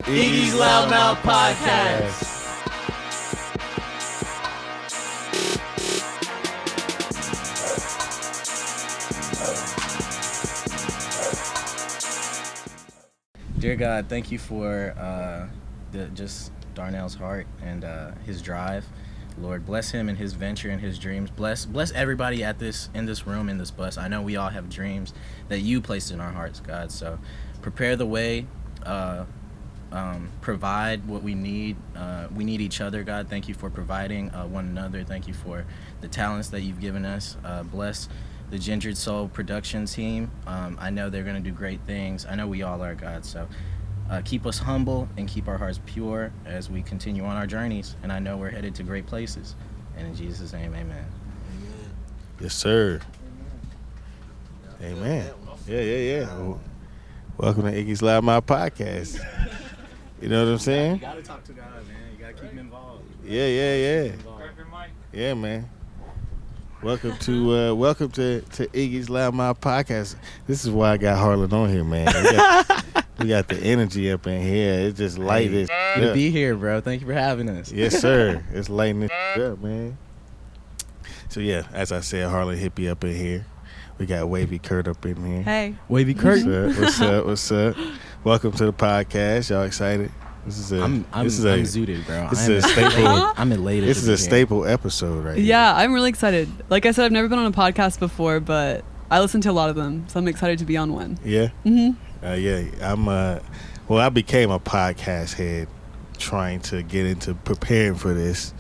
Iggy's Loudmouth Podcast. Dear God, thank you for just Darnell's heart and his drive. Lord, bless him and his venture and his dreams. Bless everybody in this room, in this bus. I know we all have dreams that you placed in our hearts, God. So prepare the way, provide what we need. We need each other, God. Thank you for providing one another. Thank you for the talents that you've given us. Bless the Gingered Soul production team. I know they're going to do great things. I know we all are, God. So keep us humble and keep our hearts pure as we continue on our journeys. And I know we're headed to great places. And in Jesus' name, amen. Yes, sir. Amen. Yeah. Welcome to Iggy's Loudmouth Podcast. You know what I'm saying? You got to talk to God, man. You got to keep him involved. Yeah. Yeah, man. Welcome to Iggy's Loudmouth Podcast. This is why I got Harlan on here, man. We got the energy up in here. It's just light. Good to be here, bro. Thank you for having us. Yes, sir. It's lighting this up, man. So yeah, as I said, Harlan Hippie up in here. We got Wavy Kirt up in here. Hey. Wavy Kirt. What's up? Welcome to the podcast. Y'all excited? I'm zooted, bro. This is a staple. I'm elated. This is a staple episode right here. Yeah, I'm really excited. Like I said, I've never been on a podcast before, but I listen to a lot of them, so I'm excited to be on one. Yeah? Mm-hmm. I became a podcast head trying to get into preparing for this.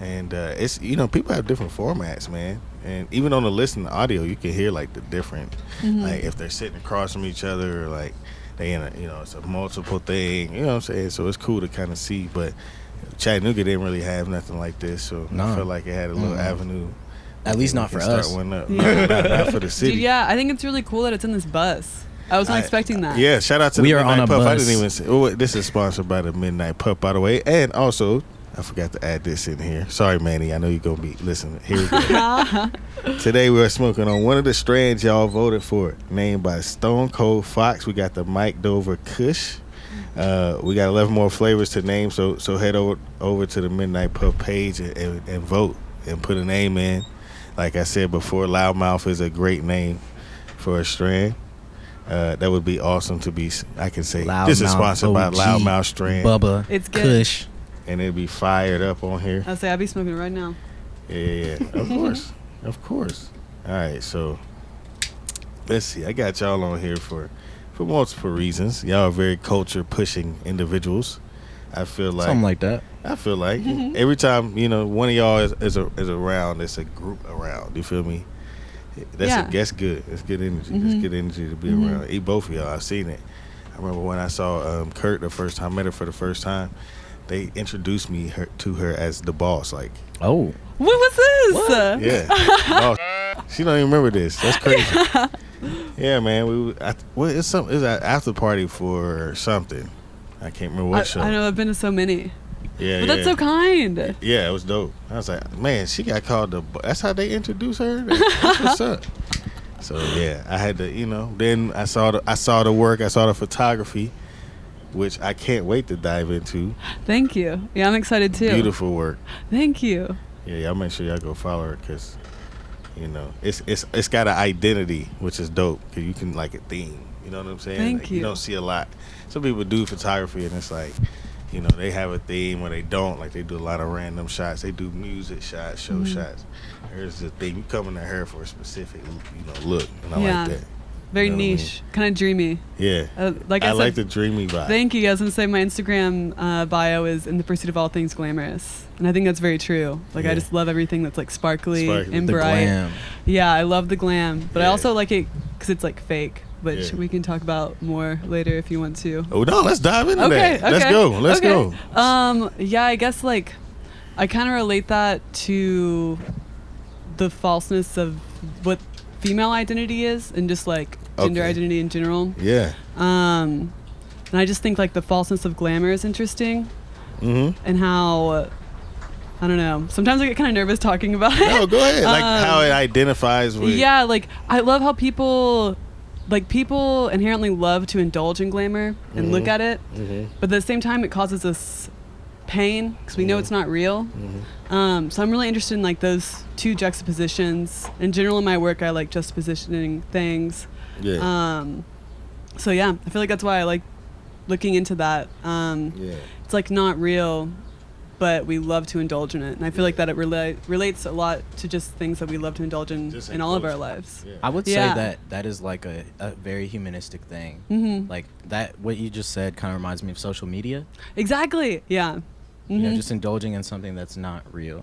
And it's, people have different formats, man. And even on the listening audio, you can hear like the different, like if they're sitting across from each other or like they in a, it's a multiple thing, you know what I'm saying? So it's cool to kind of see, but Chattanooga didn't really have nothing like this, so I felt like it had a little avenue. At least not for us. Start one up. Yeah. not for the city. Dude, yeah, I think it's really cool that it's in this bus. I wasn't expecting that. Yeah, shout out to we the are Midnight on a Pup. bus. I didn't even say, this is sponsored by the Midnight Pup, by the way. And also, I forgot to add this in here. Sorry, Manny. I know you're going to be listening. Here we go. Today we are smoking on one of the strands y'all voted for, named by Stone Cold Fox. We got the Mike Dover Kush. We got 11 more flavors to name, so head over to the Midnight Pup page and vote and put a name in. Like I said before, Loudmouth is a great name for a strand. That would be awesome to be, I can say, Loudmouth this is sponsored by OG, Loudmouth Strand. Bubba, It's good. Kush. And it'd be fired up on here. I'll say I'll be smoking it right now. Yeah. Of course. All right, so let's see. I got y'all on here for multiple reasons. Y'all are very culture-pushing individuals. I feel like Something like that. I feel like every time one of y'all is around, it's a group around. You feel me? That's good. It's good energy. It's good energy to be around. Both of y'all, I've seen it. I remember when I saw Kurt the first time, met her for the first time. They introduced me to her as the boss. Like, oh, what was this? What? Yeah, boss. She don't even remember this. That's crazy. Yeah, man. It's an after party for something. I can't remember what show. I know I've been to so many. Yeah, but that's so kind. Yeah, it was dope. I was like, man, she got called that's how they introduced her. That's what's up. So yeah, I had to, Then I saw the work. I saw the photography, which I can't wait to dive into. Thank you. Yeah, I'm excited too. Beautiful work. Thank you. Yeah, y'all make sure y'all go follow her because, it's got an identity, which is dope because you can like a theme. You know what I'm saying? Thank you. You don't see a lot. Some people do photography and it's like, they have a theme or they don't. Like they do a lot of random shots. They do music shots, show shots. Here's the thing. You coming to her for a specific, look, and I like that. Very niche, kind of dreamy. Yeah. Like I said, like the dreamy vibe. Thank you. I was going to say my Instagram bio is in the pursuit of all things glamorous. And I think that's very true. Like I just love everything that's like sparkly and the bright. Glam. Yeah, I love the glam. But I also like it because it's like fake, which we can talk about more later if you want to. Oh, no, let's dive into that. Okay. Let's go. Yeah, I guess like I kind of relate that to the falseness of what female identity is and just like gender identity in general. Yeah. And I just think like the falseness of glamour is interesting. And how I don't know. Sometimes I get kind of nervous talking about it. No, go ahead. Like how it identifies with. Yeah, like I love how people like people inherently love to indulge in glamour and look at it, but at the same time it causes us pain because we know it's not real. So I'm really interested in like those two juxtapositions. In general, in my work, I like juxtapositioning things. So yeah, I feel like that's why I like looking into that. It's like not real, but we love to indulge in it, and I feel like that it relates a lot to just things that we love to indulge in all of our lives. I would say that is like a very humanistic thing. Like that, what you just said kind of reminds me of social media. Exactly. Yeah. You know, just indulging in something that's not real.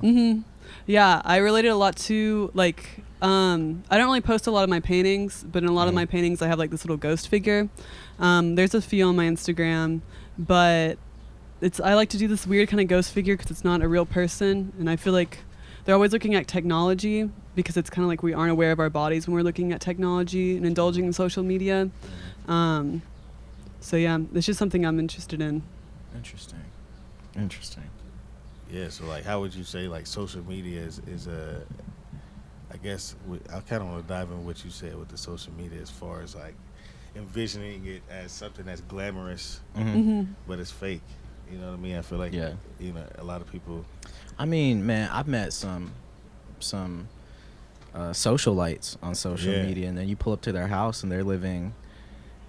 Yeah, I related a lot to like I don't really post a lot of my paintings, but in a lot of my paintings I have like this little ghost figure. There's a few on my Instagram, but I like to do this weird kind of ghost figure because it's not a real person, and I feel like they're always looking at technology because it's kind of like we aren't aware of our bodies when we're looking at technology and indulging in social media. So yeah, it's just something I'm interested in. Interesting. Yeah, so like how would you say like social media is a, I guess I kind of want to dive in what you said with the social media as far as like envisioning it as something that's glamorous, but it's fake. You know what I mean? I feel like, you know, a lot of people. I mean, man, I've met some socialites on social media, and then you pull up to their house and they're living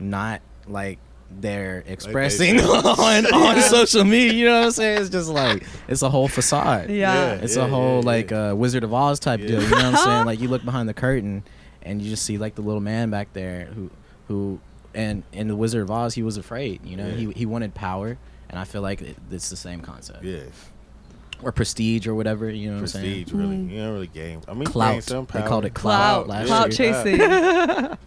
not like they're expressing on social media. You know what I'm saying? It's just like it's a whole facade. It's a whole like Wizard of Oz type deal. You know what I'm saying? Like you look behind the curtain and you just see like the little man back there who and in the Wizard of Oz he was afraid. You know, he wanted power, and I feel like it's the same concept. Or prestige or whatever, you know what I'm saying? Prestige, really. You don't really game. I mean, clout. Some They power. called it clout. Clout chasing.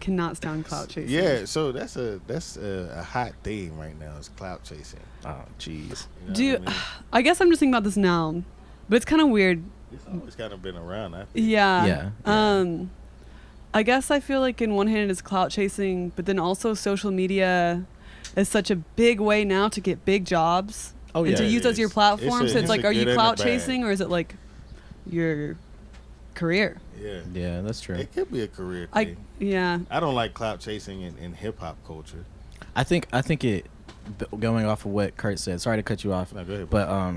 Cannot stand clout chasing. Yeah, so that's a hot theme right now. Is clout chasing. Oh, jeez. You know I guess I'm just thinking about this now, but it's kind of weird. It's always kind of been around. I think. Yeah. I guess I feel like in one hand it's clout chasing, but then also social media is such a big way now to get big jobs. And to use as your platform. So it's like, are you clout chasing or is it like your career? Yeah, that's true. It could be a career thing. I don't like clout chasing in hip hop culture. I think it, going off of what Kurt said. Sorry to cut you off. No, go ahead, but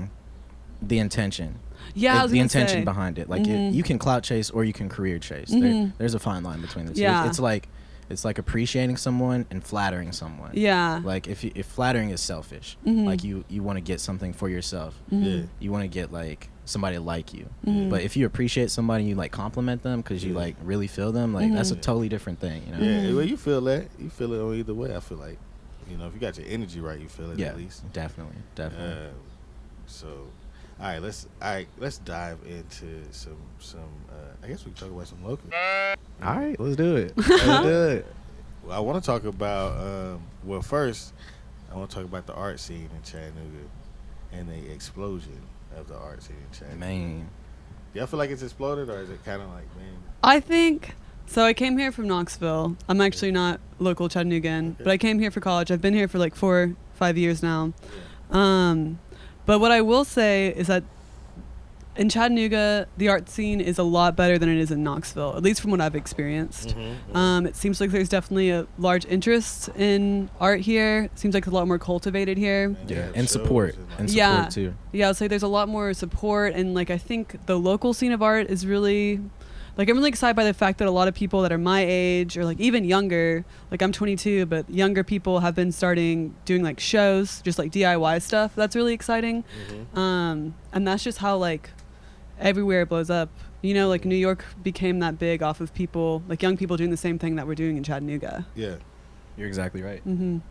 the intention. Yeah, the intention behind it. Like you can clout chase or you can career chase. There's a fine line between the two. It's like appreciating someone and flattering someone. Yeah. Like if flattering is selfish, like you want to get something for yourself. You want to get like somebody to like you. But if you appreciate somebody, you like compliment them because you like really feel them. Like that's a totally different thing. You know. Yeah. Well, you feel that. You feel it on either way. I feel like, you know, if you got your energy right, you feel it at least. Definitely. So, all right, let's dive into some. I guess we can talk about some local. All right, let's do it. Well, I want to talk about. Well, first, I want to talk about the art scene in Chattanooga and the explosion of the art scene in Chattanooga. Man, y'all feel like it's exploded, or is it kind of like, man? I think so. I came here from Knoxville. I'm actually not local Chattanoogan, but I came here for college. I've been here for like 4 or 5 years now. But what I will say is that in Chattanooga, the art scene is a lot better than it is in Knoxville, at least from what I've experienced. It seems like there's definitely a large interest in art here. It seems like it's a lot more cultivated here. And support. Support too. Yeah, I'll say there's a lot more support, and like I think the local scene of art is really, like I'm really excited by the fact that a lot of people that are my age or like even younger, like I'm 22, but younger people have been starting doing like shows, just like DIY stuff. That's really exciting. And that's just how like everywhere it blows up. You know, like New York became that big off of people, like young people doing the same thing that we're doing in Chattanooga. Yeah, you're exactly right. And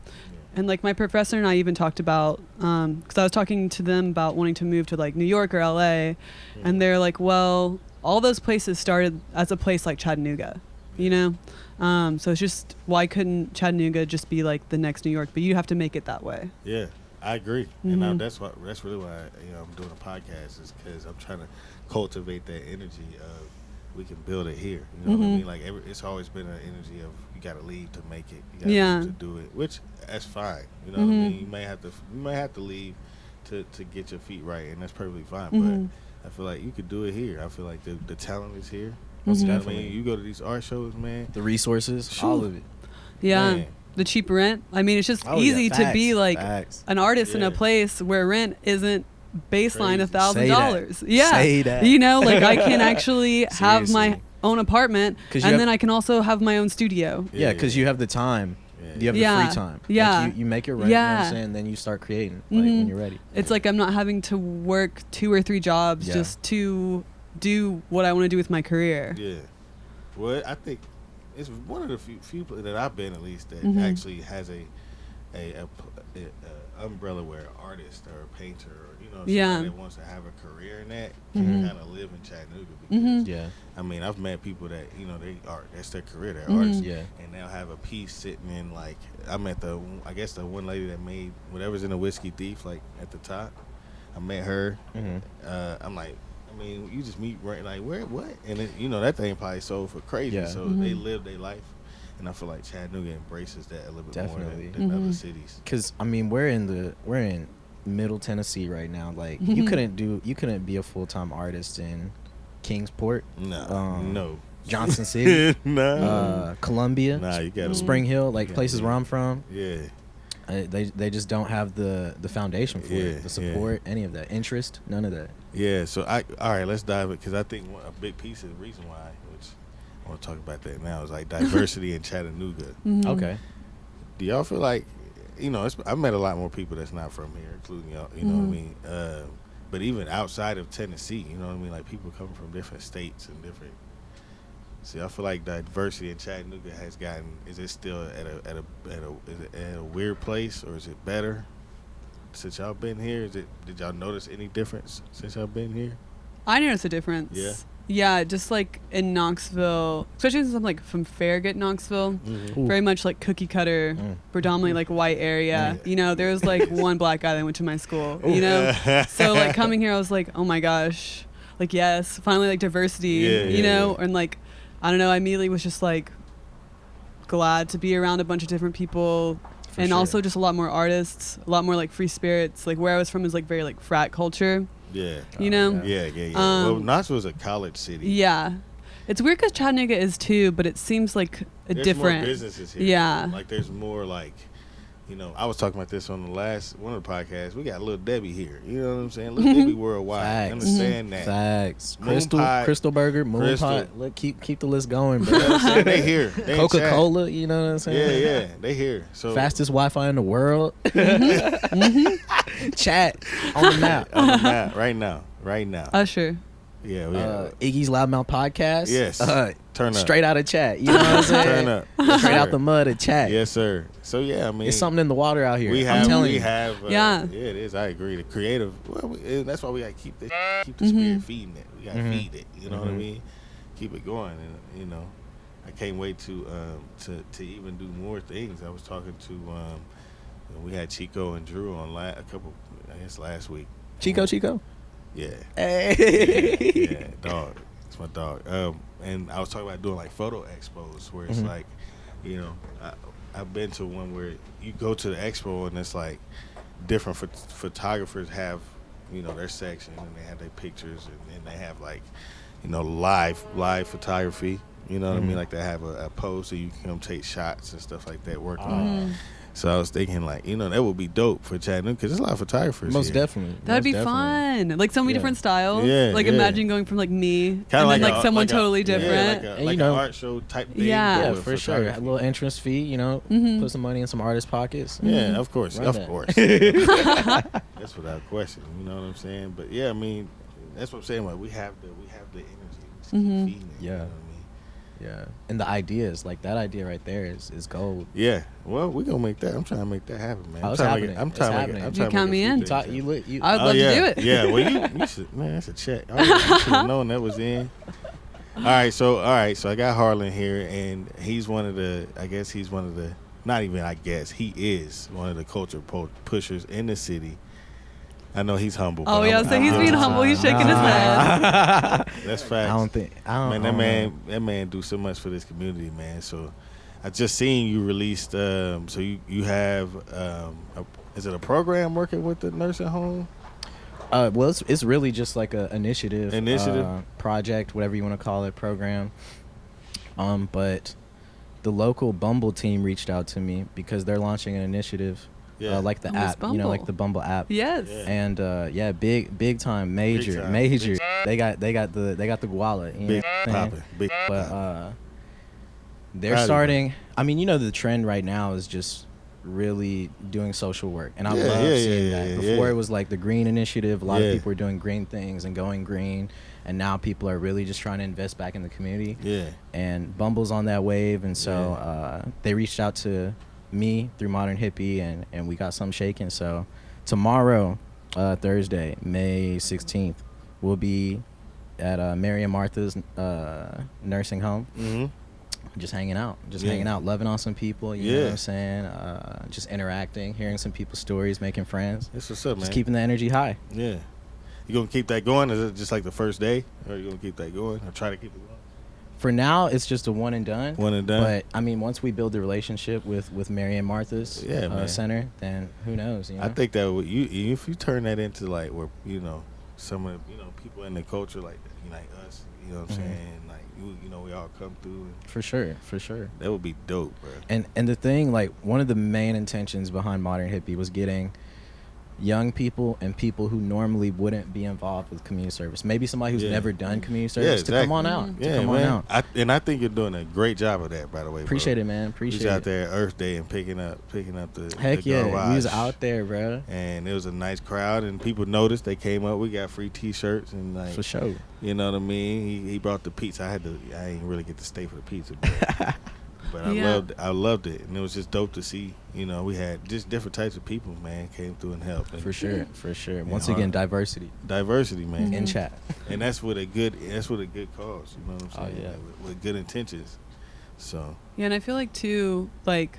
like my professor and I even talked about, because I was talking to them about wanting to move to like New York or LA, and they're like, well, all those places started as a place like Chattanooga, you know? So it's just, why couldn't Chattanooga just be like the next New York? But you have to make it that way. Yeah, I agree. And that's really why I'm doing a podcast, is because I'm trying to cultivate that energy of we can build it here. You know what I mean? Like it's always been an energy of you got to leave to make it. You got to leave to do it, which that's fine. You know what I mean? You may have to leave to get your feet right, and that's perfectly fine. But I feel like you could do it here. I feel like the talent is here. You know what I mean? You go to these art shows, man. The resources, all of it. Yeah. Man. The cheap rent. I mean, it's just Oh, yeah, easy to be facts, like facts. an artist in a Yeah. place where rent isn't baseline Crazy. $1,000. Yeah. Say that. You know, like I can actually have my Seriously. own apartment, 'Cause and you then have- I can also have my own studio. Yeah, because you have the time. You have Yeah. the free time. Yeah. Like you make your rent, you know what Yeah. I'm saying? Then you start creating like when you're ready. It's like I'm not having to work 2 or 3 jobs Yeah. just to do what I want to do with my career. Yeah. Well, I think it's one of the few that I've been at least that Mhm. actually has a umbrella where an artist or a painter or Yeah. somebody that wants to have a career in that Mhm. can kind of live in Chattanooga because Mhm. Yeah. I mean I've met people that that's their career, they're Mhm. artists, Yeah. and they'll have a piece sitting in like I met the one lady that made whatever's in the Whiskey Thief like at the top. I met her. Mm-hmm. I'm like, I mean, you just meet right like where what, and then, that thing probably sold for crazy. Yeah. So Mhm. they live their life, and I feel like Chattanooga embraces that a little bit Definitely. more than other Mhm. cities. Because I mean, we're in Middle Tennessee right now. Like you couldn't be a full-time artist in Kingsport, No, Johnson City, no, Columbia, nah, you gotta Spring Hill, like Yeah. places where I'm from. Yeah, They just don't have the foundation for Yeah, it, the support, any of that interest, none of that. yeah. So all right, let's dive it because I think a big piece of the reason why, which I want to talk about that now, is like diversity in Chattanooga. Mhm. Okay. Do y'all feel like, I've met a lot more people that's not from here, including y'all, you know what I mean? But even outside of Tennessee, you know what I mean? Like people come from different states and different. See, I feel like diversity in Chattanooga has gotten, is it still is it at a weird place or is it better since y'all been here? Did y'all notice any difference since y'all been here? I noticed a difference. Yeah? Yeah, just like in Knoxville, especially since I'm like from Farragut, Knoxville, Ooh. very much like cookie cutter, predominantly like white area. Yeah. There was like one black guy that went to my school, So like coming here, I was like, oh my gosh, like yes, finally like diversity, Yeah. and like, I don't know, I immediately was just like glad to be around a bunch of different people. For and sure. also just a lot more artists, a lot more like free spirits. Like where I was from is like very like frat culture, Yeah. Yeah. Yeah. Well, Knoxville's a college city. Yeah. It's weird because Chattanooga is too, but it seems like There's different. more businesses here. Yeah. Like there's more like, I was talking about this on the last one of the podcasts. We got Little Debbie here. You know what I'm saying? Little Debbie worldwide. Facts. Understand that. Facts. Moon pie. Crystal Burger, Moon Crystal. Pie. Look, keep the list going, You know bro. what I'm saying? They here. They in Coca chat. Cola, you know what I'm saying? Yeah. They here. So Fastest Wi-Fi in the world. Chat on the map. on the map, right now. Usher. Yeah. We have, Iggy's Loudmouth podcast. Yes. Turn up. Straight out of chat. You know what I'm saying? Turn up. Straight out the mud of chat. Yes, sir. So yeah, I mean, It's something in the water out here. we I'm have. telling We you. have. Yeah. Yeah, it is. I agree. The creative. Well, that's why we gotta keep the spirit feeding it. We gotta feed it. You know what I mean? Keep it going, and I can't wait to even do more things. I was talking to we had Chico and Drew on last week. Chico. Yeah. Hey. Yeah, dog. It's my dog. And I was talking about doing like photo expos where it's like, I've been to one where you go to the expo and it's like different photographers have, their section and they have their pictures and then they have like, live photography. You know what I mean? Like they have a pose so you can come take shots and stuff like that. Working on it. So I was thinking like, that would be dope for Chattanooga because there's a lot of photographers. Most here. definitely. That'd be Most definitely. fun. Like so many Yeah. different styles. Yeah, Like yeah. imagine going from like me and Kinda then like someone totally Yeah, different. like And an you know- art show type thing. Yeah. but Yeah, with for sure. A photography. little entrance fee, Mhm. put some money in some artist pockets. Yeah, of course, Run of that. course. That's without question. You know what I'm saying? But yeah, I mean, that's what I'm saying. Like we have the energy. We just keep feeding it. You Yeah. know what I mean? Yeah. And the ideas, like that idea right there is gold. Yeah. Well, we gonna make that. I'm trying to make that happen, man. Oh, I'm it's trying happening. to make it. I'm It's trying to make happening. it. I'm You trying to count make me a few in. things happen. You I would love yeah. to do it. Yeah. Well, you should. Man, that's a check. Oh, you should have known that was in. All right. So I got Harlan here, and he's one of the. I guess he's one of the. Not even. I guess he is one of the culture pushers in the city. I know he's humble. Oh but yeah, so he's being humble. He's shaking his head. That's facts. I don't think. Man, that man do so much for this community, man. So I just seen you released. So you have. Is it a program working with the nursing home? Well, it's really just like a initiative, Initiative? project, whatever you want to call it, program. But the local Bumble team reached out to me because they're launching an initiative, like the app, you know, like the Bumble app. Yes. And big time, major. They got the wallet. You Big know what I'm saying? poppin', big. But they're Proud of starting. I mean, you know, the trend right now is just really doing social work, and I love seeing that. Before it was like the green initiative. A lot of people were doing green things and going green, and now people are really just trying to invest back in the community. Yeah. And Bumble's on that wave, and so they reached out to me through Modern Hippie, and we got something shaking. So tomorrow, Thursday, May 16th, we'll be at Mary and Martha's nursing home. Mm-hmm. Just hanging out, loving on some people, you know what I'm saying? Just interacting, hearing some people's stories, making friends. That's what's up, man. Just keeping the energy high. Yeah. You gonna keep that going? Is it just like the first day? Or are you gonna keep that going? Or try to keep it going? For now, it's just a one and done. One and done. But, I mean, once we build the relationship with Mary and Martha's center, then who knows, you know? I think that if you turn that into, like, where, you know, some of, you know, people in the culture, like us, you know what I'm saying? Like, you know, we all come through. For sure. That would be dope, bro. And the thing, like, one of the main intentions behind Modern Hippie was getting young people and people who normally wouldn't be involved with community service. Maybe somebody who's never done community service to come on out. I think you're doing a great job of that, by the way. Appreciate it, man. Appreciate it. out there Earth Day and picking up the Heck the yeah, garage. we was out there, bro. And it was a nice crowd, and people noticed. They came up. We got free T-shirts and like for sure. You know what I mean? He brought the pizza. I didn't really get to stay for the pizza, but I loved it, and it was just dope to see. You know, we had just different types of people, man, came through and helped. And, for sure. Once again, diversity, man, in chat, and that's what a good cause. You know what I'm saying? Oh yeah, with good intentions. So yeah, and I feel like too, like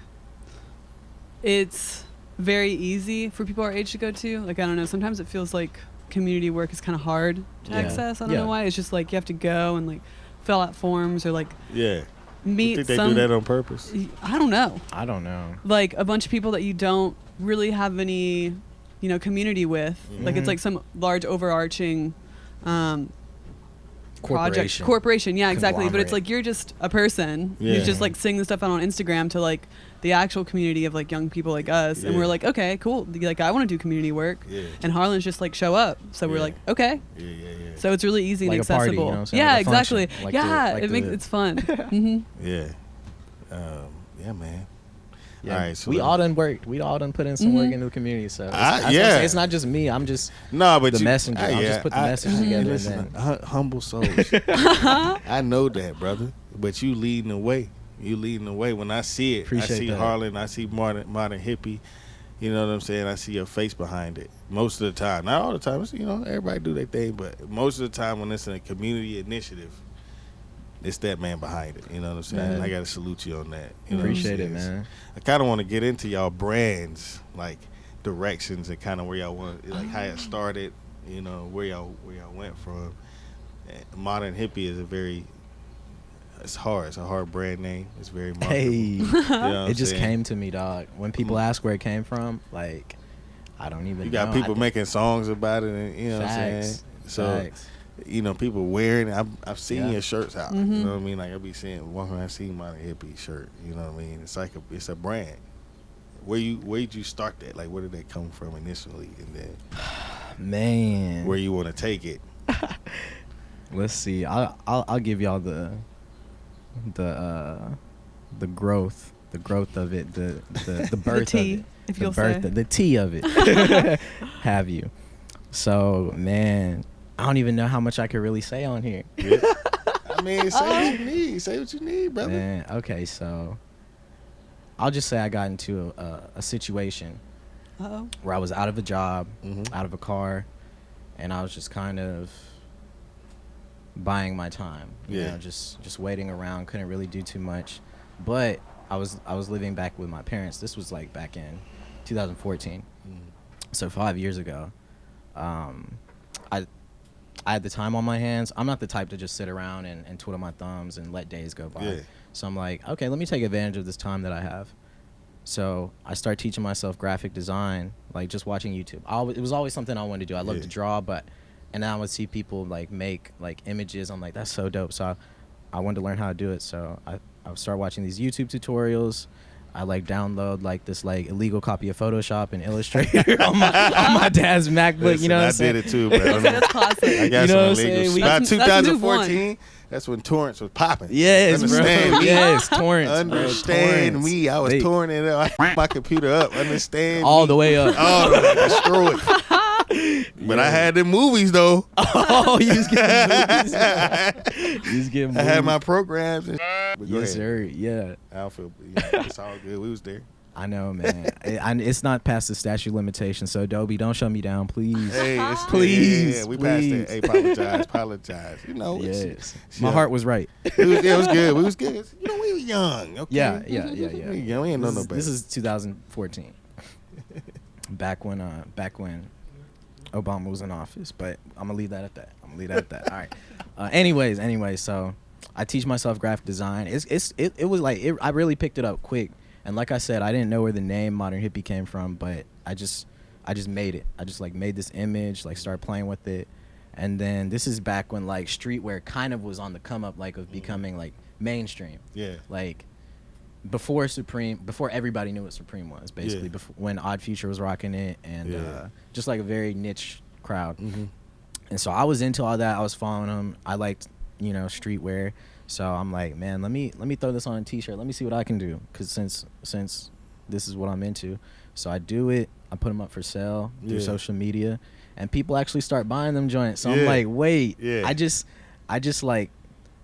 it's very easy for people our age to go to. Like I don't know, sometimes it feels like community work is kind of hard to access. I don't know why. It's just like you have to go and like fill out forms or like meet. You think they do that on purpose? I don't know. Like a bunch of people that you don't really have any, you know, community with. Mm-hmm. Like it's like some large overarching corporation. Yeah, exactly. But it's like you're just a person who's just like singing stuff out on Instagram to like the actual community of like young people like us, and we're like, okay, cool. Like I want to do community work, and Harlan's just like show up. So we're like, okay. So it's really easy like and accessible. A party, you know what I'm saying? Yeah, like exactly. Like it's fun. Mm-hmm. Yeah, man. Yeah. All right, so we all done worked. We all done put in some work into the community. So it's not just me. I'm just the messenger. I'll just put the message together. Listen, humble souls. I know that, brother. But you leading the way. When I see it, Appreciate I see that. Harlan. I see modern hippie. You know what I'm saying? I see your face behind it. Most of the time, not all the time. You know, everybody do their thing, but most of the time when it's a community initiative, it's that man behind it. You know what I'm saying? Man. I gotta salute you on that. You know Appreciate it, man. I kind of want to get into y'all brands, like directions and kind of where y'all want, like how it started. You know, where y'all went from. Modern Hippie is it's hard. It's a hard brand name. It's very marketable. Hey, you know it just came to me, dog. When people ask where it came from, like I don't even. You got know. people making songs about it, and you know what I'm saying. So. You know, people wearing. I've seen your shirts out. Mm-hmm. You know what I mean? Like I be walking around, seeing my hippie shirt. You know what I mean? It's like it's a brand. Where did you start that? Like, where did that come from initially, and then man, where you want to take it? Let's see. I'll give y'all the growth of it, the birth the tea, of it, if you'll say the tea of it. Have you? So man. I don't even know how much I could really say on here. Yeah. I mean, say what you need. Say what you need, brother. Man, okay, so I'll just say I got into a situation where I was out of a job, out of a car, and I was just kind of buying my time. You know, just waiting around, couldn't really do too much. But I was living back with my parents. This was like back in 2014. So 5 years ago. I had the time on my hands. I'm not the type to just sit around and twiddle my thumbs and let days go by. Yeah. So I'm like, okay, let me take advantage of this time that I have. So I start teaching myself graphic design, like just watching YouTube. It was always something I wanted to do. I love to draw, and then I would see people like make like images. I'm like, that's so dope. So I wanted to learn how to do it. So I start watching these YouTube tutorials. I like download like this like illegal copy of Photoshop and Illustrator on my dad's MacBook. Listen, You know what I I'm saying? did it too, bro. That's classic. I got You know some what I'm illegal saying? shit. We- About That's move one. 2014, that's when torrents was popping. Yes, bro. Understand me. Yes, torrents. bro, Understand torrents. me. I was They- torn it up. I fucked my computer up. Understand all me. the way up. All the way. Destroy it. But I had the movies though. Oh, you was getting movies. You was getting I had movies. my programs and but go Yes, ahead. sir. Yeah. I don't feel it's all good. We was there. I know, man. It's not past the statute of limitations, so Dobie, don't shut me down, please. Hey, it's, Please, yeah, we passed please. it. Hey, apologize. You know, Yes. it's- My yeah. heart was right. It was good. We was good. You know, we were young. Okay? Yeah. We young. We ain't know no better. This is 2014. back when Obama was in office, but I'm gonna leave that at that. All right. Anyways, so I teach myself graphic design. It was like I really picked it up quick, and like I said, I didn't know where the name Modern Hippie came from, but I just made it. I just like made this image, like started playing with it, and then this is back when like streetwear kind of was on the come up, like of becoming like mainstream. Yeah. Like before everybody knew what Supreme was, basically. Yeah. Before, when Odd Future was rocking it, and Yeah. just like a very niche crowd. Mm-hmm. And so I was into all that. I was following them. I liked, streetwear. So I'm like, man, let me throw this on a t-shirt. Let me see what I can do. Cause since this is what I'm into. So I do it. I put them up for sale through Yeah. social media, and people actually start buying them joints. So I'm Yeah. like, wait, Yeah. I just like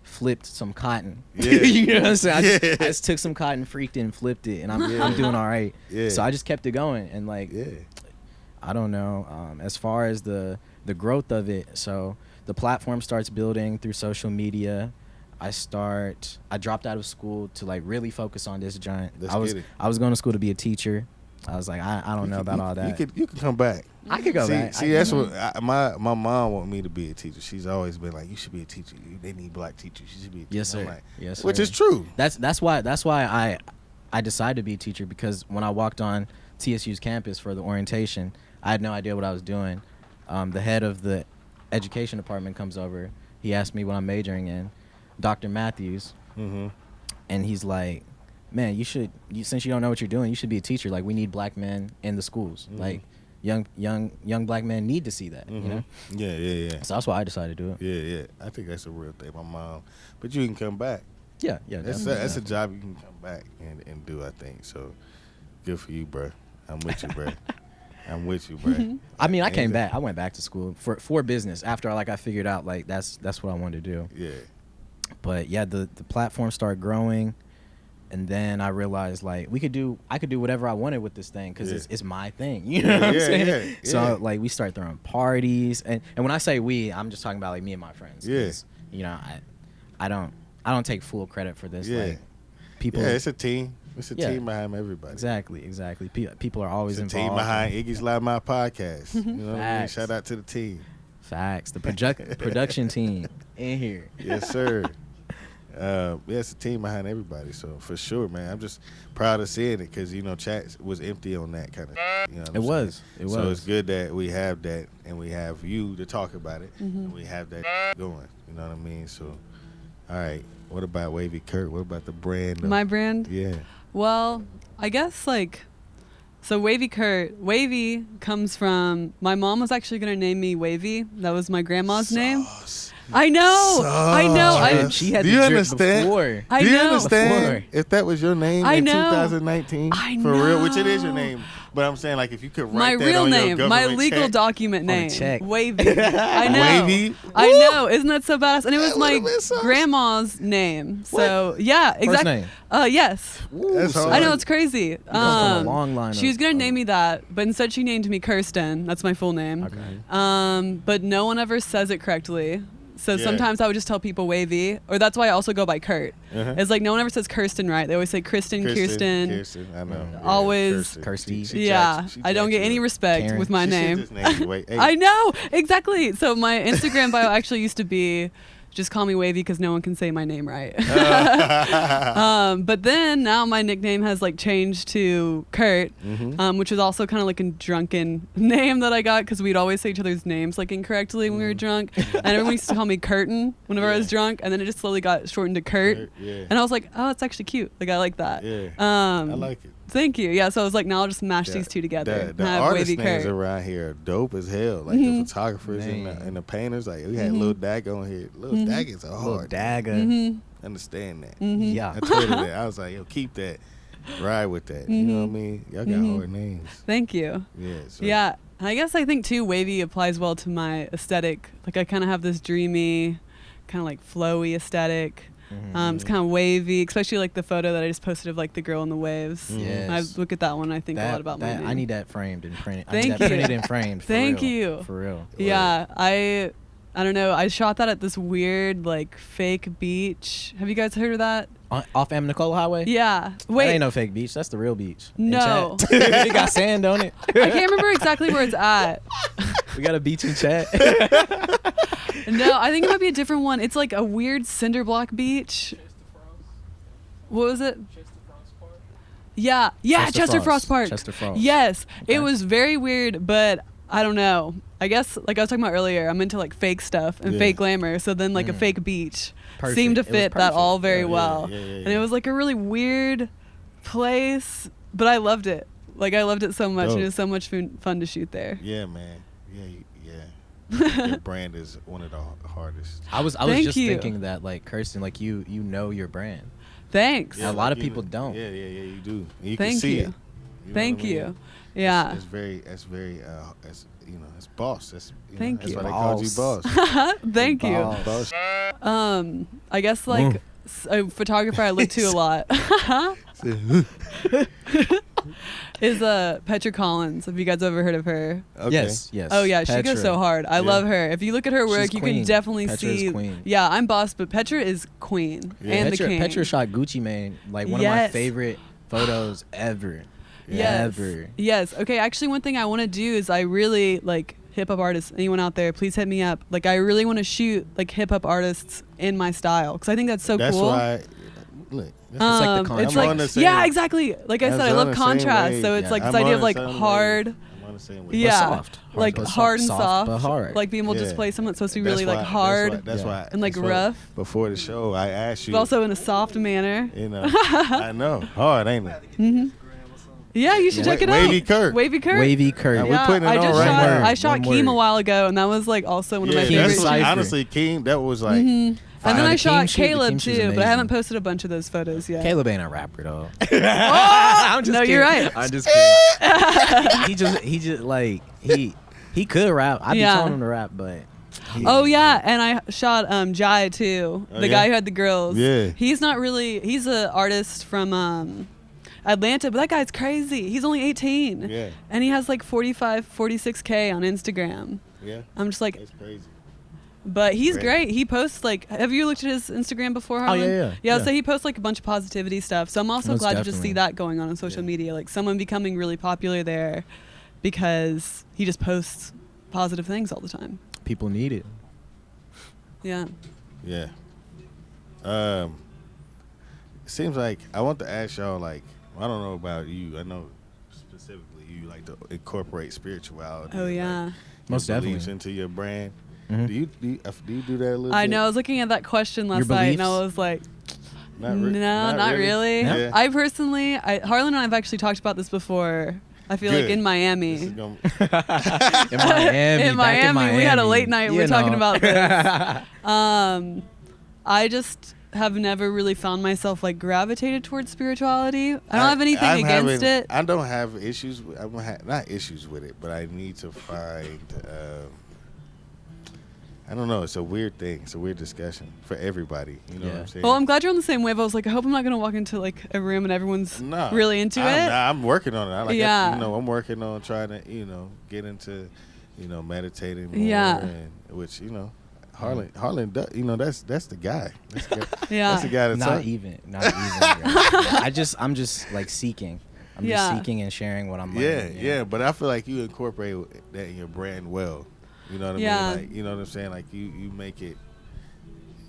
flipped some cotton. Yeah. You know what I'm saying? Yeah. I just took some cotton, freaked it, and flipped it, and I'm doing all right. Yeah. So I just kept it going, and like, Yeah. I don't know. As far as the growth of it, so the platform starts building through social media. I dropped out of school to like really focus on this giant. Let's I was get it. I was going to school to be a teacher. I was like, I don't know about all that. You could come back. I could go back. See, that's what my mom wanted me to be a teacher. She's always been like, you should be a teacher. They need black teachers. You should be a teacher. Yes, sir. I'm like, Yes, which sir. is true. That's why I decided to be a teacher, because when I walked on TSU's campus for the orientation, I had no idea what I was doing. The head of the education department comes over. He asked me what I'm majoring in, Dr. Matthews, Mm-hmm. and he's like, man, since you don't know what you're doing, you should be a teacher. Like, we need black men in the schools. Mhm. Like, young black men need to see that. You know. Yeah. So that's why I decided to do it. Yeah. I think that's a real thing. My mom, but you can come back. Yeah. That's a job you can come back and do. I think so. Good for you, bro. I'm with you, bro. I'm with you, bro. I mean, I came back. I went back to school for business after I figured out like that's what I wanted to do. Yeah. But yeah, the platform started growing, and then I realized like I could do whatever I wanted with this thing, because it's my thing. You know what I'm saying? Yeah. So like we start throwing parties, and when I say we, I'm just talking about like me and my friends. Yeah. 'Cause, I don't take full credit for this. Yeah. Like people. Yeah, it's a team. It's a Yeah. team behind everybody. Exactly. People are always It's a involved. team behind Iggy's Loudmouth podcast. You know what I mean? Facts. Shout out to the team. Facts. The production team in here. Yes, sir. Yeah, it's a team behind everybody. So for sure, man, I'm just proud of seeing it, because chat was empty on that kind of. You know what I'm It was. saying? So it's good that we have that, and we have you to talk about it, and we have that going. You know what I mean? So, all right. What about Wavy Kirt? What about the brand? My brand? Yeah. Well, I guess so Wavy Kirt. Wavy comes from, my mom was actually going to name me Wavy. That was my grandma's name. Sauce. I know. Sauce. She had Do the you drip understand? before. I Do you know. understand Before. if that was your name I in know. 2019? I For real, which it is your know. name. But I'm saying, like, if you could write My that real on name, your my government legal check, document On a name, check. Wavy. I know. Wavy. I Woo! know. Isn't that so badass? And it was That my would've been so- grandma's name. So yeah, exactly. name? Yes. That's hard. I know, it's crazy. from a long line She was of- gonna name me that, but instead she named me Kirsten. That's my full name. Okay. But no one ever says it correctly. So Yeah. sometimes I would just tell people Wavy, or that's why I also go by Kirt. Uh-huh. It's like no one ever says Kirsten right. They always say Kirsten. Kirsten, I know. Yeah, Always- Kirsty. She Yeah, jacks- she I don't jacks get you any up. respect Karen. with my She name. should've just named you, hey. I know, exactly. So my Instagram bio actually used to be just call me Wavy because no one can say my name right. But then now my nickname has like changed to Kirt, which is also kind of like a drunken name that I got because we'd always say each other's names like incorrectly when we were drunk, and everyone used to call me Curtin whenever I was drunk, and then it just slowly got shortened to Kirt, and I was like, oh, it's actually cute. Like I like that. Yeah. I like it. Thank you. Yeah, so I was like, now I'll just mash these two together. The and have artist Wavy names Kirt. around here are dope as hell. Like the photographers and the painters. Like we had Lil Dagga on here. Lil Dagga's a hard. Dagga. Understand that. Yeah. I told her that. I was like, yo, keep that. Ride with that. You know what I mean? Y'all got hard names. Thank you. Yeah. So. Yeah. I think too, Wavy applies well to my aesthetic. Like I kind of have this dreamy, kind of like flowy aesthetic. It's kind of wavy, especially like the photo that I just posted of like the girl in the waves. Yes. I look at that one. I think a lot about my name. I need that framed and printed. Thank I need that printed and framed. Thank you. For real. Yeah, I don't know. I shot that at this weird like fake beach. Have you guys heard of that? Off Amnicola Highway? Yeah. Wait. That ain't no fake beach. That's the real beach. No. It got sand on it. I can't remember exactly where it's at. We got a beach in Chat. No, I think it might be a different one. It's like a weird cinder block beach. What was it? Yeah, Chester Frost Park. Chester Frost. Yes, Okay. It was very weird, but I don't know. I guess like I was talking about earlier, I'm into like fake stuff and fake glamour. So then like a fake beach seemed to Perfect. It was fit that perfect. all very Yeah, well. yeah. And it was like a really weird place, but I loved it. Like I loved it so much. Dope. And it was so much fun to shoot there. Yeah, man. Yeah. Your brand is one of the hardest. I was Thank just you. thinking that like Kirsten, like you know your brand. Thanks. Yeah, a lot of people don't. Yeah, you do. And you Thank can see you. it. You know Thank what I mean? you. Yeah. It's very, it's it's boss. That's, Thank that's you. why they called you boss. Thank you. Boss. Boss. I guess like a photographer I look to a lot is Petra Collins. Have you guys ever heard of her? Okay. Yes. Oh yeah, she Petra. goes so hard. I love her. If you look at her work, She's you queen. can definitely Petra is see. queen. Yeah, I'm boss, but Petra is queen and the king. Petra shot Gucci Mane, like one of my favorite photos ever. Yes. Ever. Yes. Okay. Actually, one thing I want to do is I really like hip hop artists. Anyone out there, please hit me up. Like I really want to shoot like hip hop artists in my style because I think that's so That's cool. why. Look. It's like the it's I'm on like the same- yeah, exactly. Like I That's said, I on love the same contrast. wave. So it's Yeah. like this I'm idea on of the like same wave. hard. I'm on the same wave. Yeah, soft. like But hard and soft, soft, but hard. like being able to Yeah. display something that's supposed to be That's really why- like hard That's why. and like that's why rough, Before the show, I asked you. but also in a soft manner. You know, I know. Hard, ain't it? Yeah, you should check it out. Wavy Kirt. Wavy Kirt. Wavy Kirt. Yeah, we're Yeah, putting it I on just right shot. now. I shot One Keem a word. while ago, and that was like also one of my Yeah, favorite that's Cipher. honestly, King. That was like. And then the I Keem shot shoot- the Caleb Keem shoot's too, but I amazing. haven't posted a bunch of those photos yet. Caleb ain't a rapper though. I'm just no, you're right. I'm just kidding. he just like he could rap. I'd be Yeah. telling him to rap, but Oh yeah, and I shot Jai too, Oh, the yeah? guy who had the girls. Yeah. He's not really. He's an artist from Atlanta, but that guy's crazy. He's only 18. Yeah. And he has like 46K on Instagram. Yeah. I'm just like, That's crazy. but he's Great. great. He posts like, have you looked at his Instagram before, Harlan? yeah. Yeah, Yeah. so he posts like a bunch of positivity stuff. So I'm also Most glad to just definitely. see that going on social Yeah. media, like someone becoming really popular there because he just posts positive things all the time. people need it. Yeah. Yeah. It seems like I want to ask y'all, like, I don't know about you. I know specifically you like to incorporate spirituality. Oh, and, yeah. like, Most your beliefs definitely. into your brand. Mhm. Do you do that a little bit? I know. I was looking at that question last Your night, and I beliefs? was like, Not no, not really. Yeah. I personally, Harlan and I have actually talked about this before. I feel like Good. in Miami. This is gonna- In Miami, In back in Miami, we had a late night. You We're talking know. about this. I just have never really found myself like gravitated towards spirituality. I don't have anything against it. I don't have issues. Not issues with it, but I need to find. I don't know. It's a weird thing. It's a weird discussion for everybody. You know what I'm saying? Well, I'm glad you're on the same wave. I was like, I hope I'm not gonna walk into like a room and everyone's No, really into it. I'm working on it. Yeah. I'm working on trying to, get into, meditating more. Yeah. And, which, Harlan, that's the guy. That's the guy. Yeah. That's the guy that's Not even. Yeah. I'm just like seeking. I'm Yeah. just seeking and sharing what I'm learning. Yeah. But I feel like you incorporate that in your brand well. You know what I Yeah. mean? Like, you know what I'm saying? Like you make it.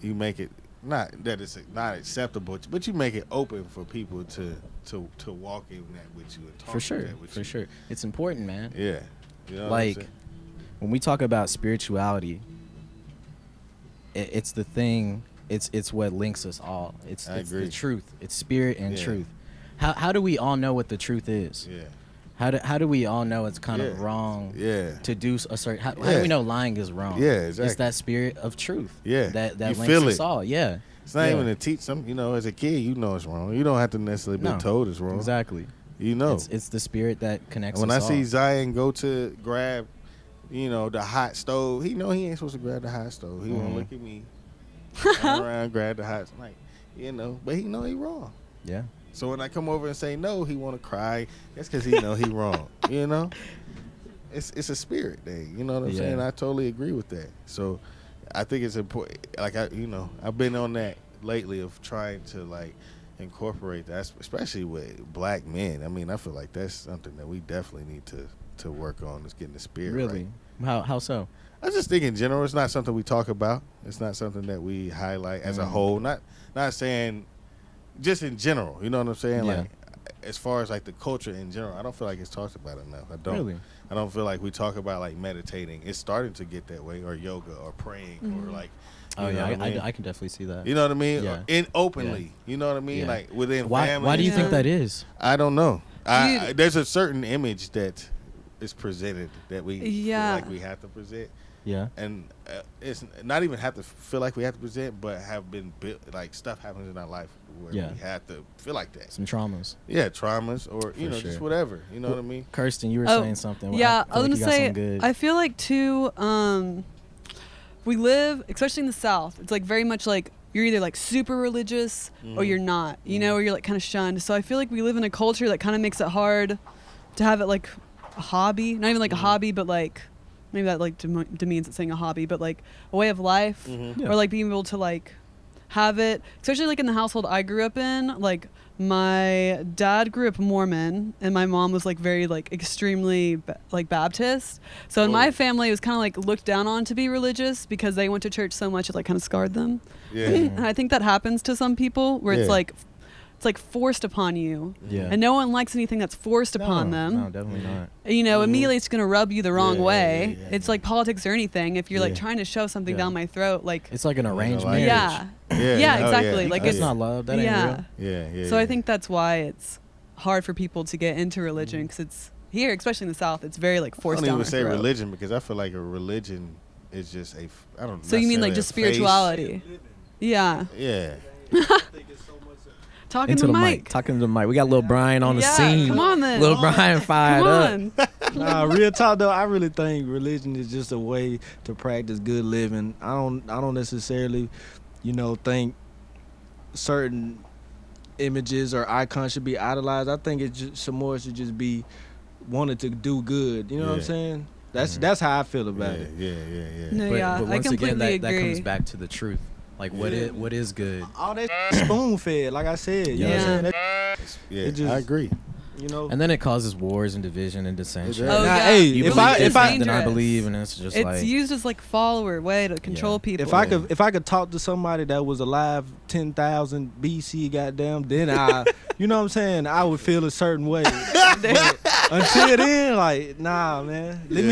you make it not that it's not acceptable, but you make it open for people to walk in that with you and talk For sure, that with for you. sure. It's important, man. Yeah. You know what I'm Like, saying? when we talk about spirituality, it's the thing. It's what links us all. It's agree. the truth. It's spirit and Yeah. truth. How do we all know what the truth is? Yeah. How do we all know it's kind of Yeah. wrong Yeah. to do a certain? How do Yeah. we know lying is wrong? Yeah, exactly. It's that spirit of truth. Yeah. that You links feel us it. all. Yeah, It's not Yeah. even to teach them. You know, as a kid, you know it's wrong. You don't have to necessarily be No. told it's wrong. exactly. You know. It's the spirit that connects When us I see all. Zion go to grab, the hot stove, he know he ain't supposed to grab the hot stove. He won't look at me, turn around, grab the hot, like, but he know he wrong. Yeah. So when I come over and say no, he want to cry. That's because he know he wrong. It's a spirit thing. You know what I'm Yeah. saying? I totally agree with that. So I think it's important. Like I've been on that lately of trying to like incorporate that, especially with black men. I mean, I feel like that's something that we definitely need to work on. Is getting the spirit Really? right. How so? I just think in general, it's not something we talk about. It's not something that we highlight as a whole. Not saying, just in general. You know what I'm saying? Yeah. Like, as far as like the culture in general, I don't feel like it's talked about enough. I don't. Really? I don't feel like we talk about like meditating. It's starting to get that way, or yoga, or praying, or like. Oh you know yeah, what I mean? I can definitely see that. You know what I mean? Yeah. Openly. You know what I mean? Yeah. Like within Why family. do you think Yeah. that is? I don't know. There's a certain image that is presented that we Yeah. feel like we have to present. Yeah. And it's not even have to feel like we have to present, but have been built, like stuff happens in our life where Yeah. we have to feel like that. Some traumas. Yeah, traumas or For just sure. whatever. You know what I mean? Kirsten, you were Oh, saying something. Yeah, I feel was like you gonna got say, something good. I feel like too, we live, especially in the South, it's like very much like you're either like super religious or you're not, or you're like kind of shunned. So I feel like we live in a culture that kind of makes it hard to have it like a hobby, not even like a hobby, but like maybe that like demeans it saying a hobby, but like a way of life, Yeah. or like being able to like have it, especially like in the household I grew up in. Like my dad grew up Mormon and my mom was like very like extremely like Baptist. So in my family it was kind of like looked down on to be religious because they went to church so much it like kind of scarred them. Yeah. And I think that happens to some people where it's Yeah. like forced upon you. Yeah. And no one likes anything that's forced upon them. No, definitely not. Immediately it's going to rub you the wrong Yeah, way. yeah, It's like politics or anything. If you're like Yeah. trying to shove something Yeah. down my throat, like, It's like an arranged like marriage. yeah. Yeah. Yeah, Oh, exactly. yeah. Like, That's it's not love. That ain't yeah. real. Yeah. So I think that's why it's hard for people to get into religion because it's here, especially in the South, it's very like I forced don't down even our say throat. religion because I feel like a religion is just I don't. So you mean like necessarily just a face. spirituality? Yeah. Yeah. Talking Into to the the mic. Talking to the mic. We got little Brian on the Yeah, scene. come on then. Little Brian fired Come up. on. Nah, real talk though, I really think religion is just a way to practice good living. I don't necessarily, think certain images or icons should be idolized. I think it's just some more should just be wanted to do good. You know what I'm Yeah. saying? That's how I feel about Yeah. it. Yeah. No, But, yeah, but I once completely again, that agree. comes back to the truth. Like what is good. All that spoon fed, like I said. You know what I'm saying? Yeah. It just- I agree. And then it causes wars and division and dissension. Oh, Now, yeah. hey, You if believe I this, if I then I dangerous. believe, and it's just It's like used as like follower way to control Yeah. people. if I could talk to somebody that was alive 10,000 BC, goddamn, then you know what I'm saying, I would feel a certain way. But until then, like, nah, man. Let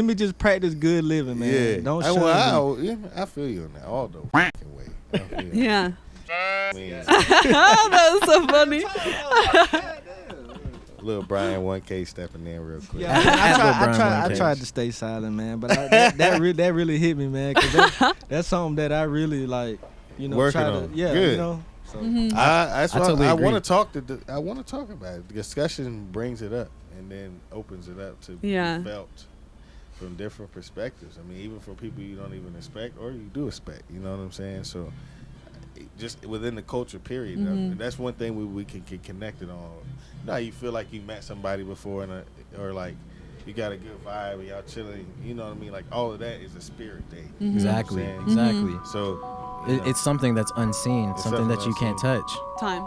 me just practice good living, man. Yeah. Don't I, shun me. I feel you on that all the fucking way. I feel you. Yeah. I mean, That was so funny. little Brian 1K stepping in real quick. Yeah, I tried to stay silent, man, but that really hit me, man, because that's something that I really like, Working try on. to, yeah, Good. So That's I why totally I agree. want to talk I want to talk about it. The discussion brings it up and then opens it up to Yeah. be felt from different perspectives. I mean, even for people you don't even expect or you do expect. You know what I'm saying? So, just within the culture, period. That's one thing we can get connected on. Now you feel like you met somebody before, or like you got a good vibe and y'all chilling. You know what I mean? Like all of that is a spirit thing. You know what I'm exactly, saying? exactly. So It's something that's unseen, It's something that you something can't touch. Time.